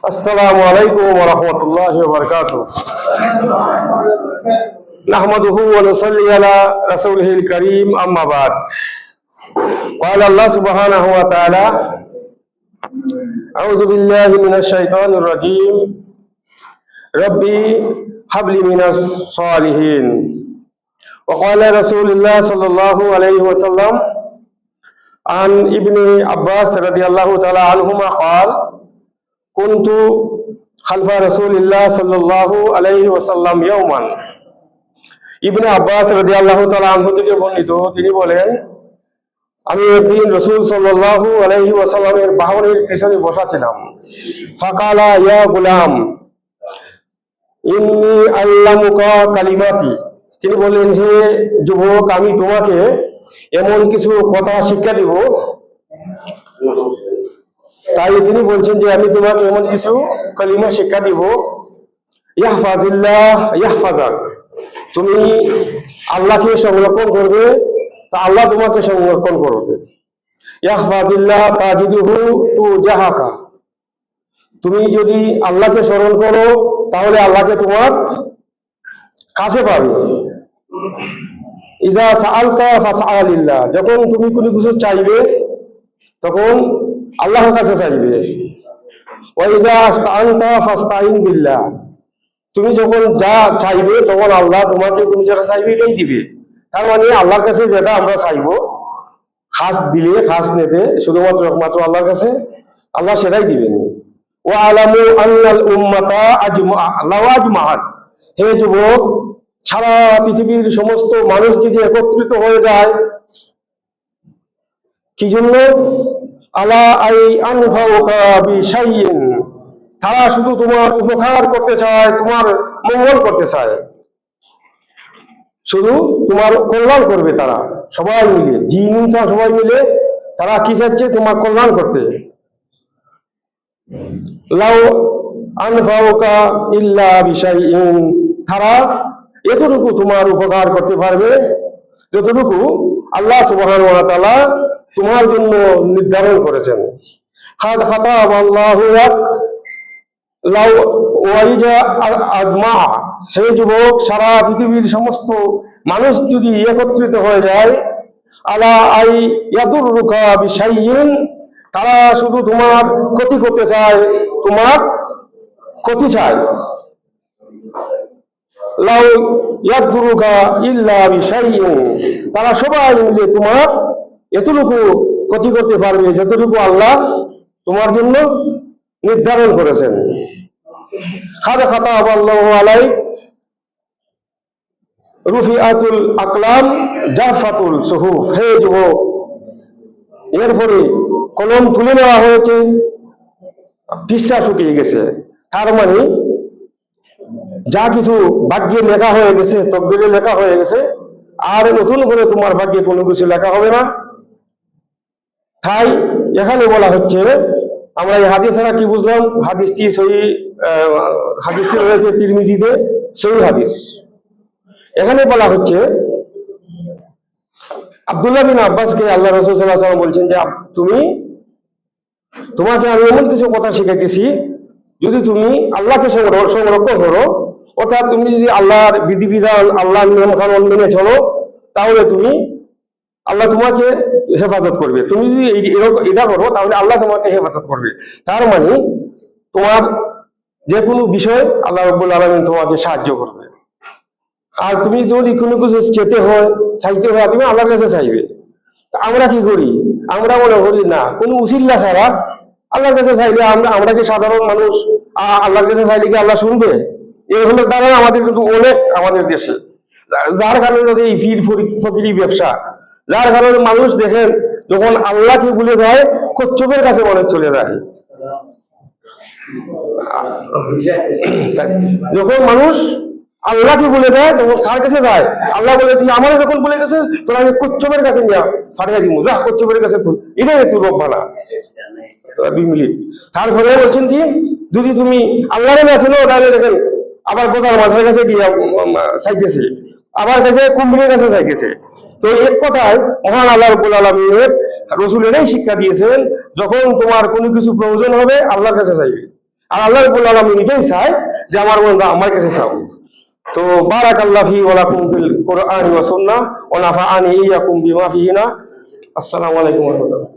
আসসালামু আলাইকুম ওয়া রাহমাতুল্লাহি ওয়া বারাকাতুহু। নাহমাদুহু ওয়া নুসাল্লি আলা রাসূলিহিল কারীম, আম্মা বাদ। قال الله سبحانه وتعالى: أعوذ بالله من الشيطان الرجيم ربي هب لي من الصالحين. وقال رسول الله صلى الله عليه وسلم عن ابن عباس رضي الله تعالى عنهما قال: كنت خلف رسول الله صلى الله عليه وسلم يوما. ইবনে আব্বাস রাদিয়াল্লাহু তাআলা আনহু থেকে বর্ণিত, তিনি বলেন, আমি একদিন রাসূল সাল্লাল্লাহু আলাইহি ওয়াসাল্লামের বাহনের পিছনে বসা ছিলাম। ফাকালা ইয়া গুলাম ইন্নী আল্লামুকা কালিমাতি। তিনি বললেন, হে যুবক, আমি তোমাকে এমন কিছু কথা শিক্ষা দিব। তাই তিনি বলছেন যে আমি তোমাকে এমন কিছু কালিমা শিক্ষা দিব। ইয়াহফাজিল্লাহ ইয়াহফাজাক, তুমি আল্লাহকে সংরক্ষণ করবে, তা আল্লাহ তোমাকে সংরক্ষণ করবে। ইয়াহফাজিল্লাহ তাজিদুহু তুজাহাকা, তুমি যদি আল্লাহকে স্মরণ করো তাহলে আল্লাহকে তোমার কাছে পাবে। ইজা সাআলতা ফাসআলিল্লাহ, যখন তুমি কোনো কিছু চাইবে তখন আল্লাহর কাছে চাইবে। ওয়া ইজা আস্তাআনতা ফাস্তাইন বিল্লাহ, তুমি যখন যা চাইবে তখন আল্লাহ তোমাকে তুমি যেটা চাইবে এটাই দিবে। তার মানে আল্লাহর কাছে যেটা আমরা চাইবো, খাস দিলে খাস নিতে শুধুমাত্র একমাত্র আল্লাহর কাছে, আল্লাহ সেটাই দিবেন। ওয়া আলামু আন্নাল উম্মাতা আজমাআত, হে যুবক, সারা পৃথিবীর সমস্ত মানুষ যদি একত্রিত হয়ে যায়, কি জন্য? আলা আই আনফাউকা বিশাইইন, তারা শুধু তোমার উপকার করতে চায়, তোমার মঙ্গল করতে চায়, শুধু তোমার কল্যাণ করবে। তারা সবাই মিলে, জিন ইনসান সবাই মিলে তারা কি চাচ্ছে? তোমার কল্যাণ করতে। লাউ আনফাউকা ইল্লা বিশাইইন, তারা এতটুকু তোমার উপকার করতে পারবে যতটুকু আল্লাহ সুবহানাহু ওয়া তাআলা তোমার জন্য নির্ধারণ করেছেন। খাদ খাতাবাল্লাহু লাক লাউ ওয়াইজা আজমা, হে যুবক, সারা পৃথিবীর সমস্ত মানুষ যদি একত্রিত হয়ে যায়, আলা আই ইয়াদুররুকা বিশাইইন, তারা শুধু তোমার ক্ষতি করতে চায়, তোমার ক্ষতি চায়। লাউ ইয়াদুররুকা ইল্লা বিশাইইন, তারা সবাই মিলে তোমার এতটুকু ক্ষতি করতে পারবে যতটুকু আল্লাহ তোমার জন্য নির্ধারণ করেছেন। খাদ খাতাবাল্লাহু আলাইক রুফিআতুল আকলাম জাফাতুল সুহুফ, হে যুবক, এরপরে কলম তুলে নেওয়া হয়েছে, পৃষ্ঠা শুকিয়ে গেছে। তার মানে যা কিছু ভাগ্যে লেখা হয়ে গেছে, তকদিরে লেখা হয়ে গেছে, আর নতুন করে তোমার ভাগ্যে কোনো কিছু লেখা হবে না। তাই এখানে বলা হচ্ছে, আমরা এই হাদিস ছাড়া কি বুঝলাম? হাদিসটি সহিহ, হাদিসটি রয়েছে তিরমিজিতে, সহিহ হাদিস। এখানে বলা হচ্ছে, আব্দুল্লাহ বিন আব্বাসকে আল্লাহ রাসূল সাল্লাল্লাহু আলাইহি ওয়াসাল্লাম বলছেন যে তোমাকে আমি এমন কিছু কথা শিখাইতেছি, যদি তুমি আল্লাহকে সংরক্ষণ করো, অর্থাৎ তুমি যদি আল্লাহর বিধিবিধান, আল্লাহর নিয়ম কানুন মেনে চলো, তাহলে আল্লাহ তোমাকে হেফাজত করবে। তুমি যদি এটা করো তাহলে আল্লাহ তোমাকে হেফাজত করবে। তার মানে তোমার যে কোনো বিষয় আল্লাহ রাব্বুল আলামিন তোমাকে সাহায্য করবে। আর তুমি যদি কোনো কিছু চাইতে হয়, তুমি আল্লাহর কাছে চাইবে। আমরা কি করি? আমরা মনে করি না, কোনো উসিলা ছাড়া আল্লাহর কাছে চাইলে আমরা কি সাধারণ মানুষ আল্লাহর কাছে চাইলে কি আল্লাহ শুনবে? এরকমের দ্বারা আমাদের কিন্তু অনেক, আমাদের দেশে, যার কারণে এই ফকিরি ব্যবসা, যার কারণে মানুষ দেখেন যখন আল্লাহকে ভুলে যায়, কচ্ছপের কাছে মনে চলে যায়। যখন মানুষ আল্লাহকে ভুলে দেয় তখন কার কাছে যায়? আল্লাহ বলে, তুই আমার যখন ভুলে গেছিস, তোর আমি কচ্ছপের কাছে নিয়ে ফাটিয়ে দিব, যা কচ্ছপের কাছে তুই, এটাই তুই রোগ বানা। 2 মিনিট। তারপরে বলছেন কি, যদি তুমি আল্লাহরে না ছিল তাহলে দেখেন আবার কোথাও মাঝের কাছে গিয়ে চাইতেছে, আবার কাছে কুম্ভীরের কাছে চাইতেছে। তো এক কথায় মহান আল্লাহ রাব্বুল আলামিনের রাসূলেরই শিক্ষা দিয়েছেন, যখন তোমার কোনো কিছু প্রয়োজন হবে আল্লাহর কাছে চাইবে। আর আল্লাহ রাব্বুল আলামিন এটাই চায় যে আমার বান্দা আমার কাছে চাও। তো বারাকাল্লাহু ফি ওয়া লাকুম ফিল কুরআনি ওয়া সুন্নাহ ওয়া নাফা'আনি ইয়াকুম বিমা ফিহিনা। আসসালামু আলাইকুম ওয়া রাহমাতুল্লাহ।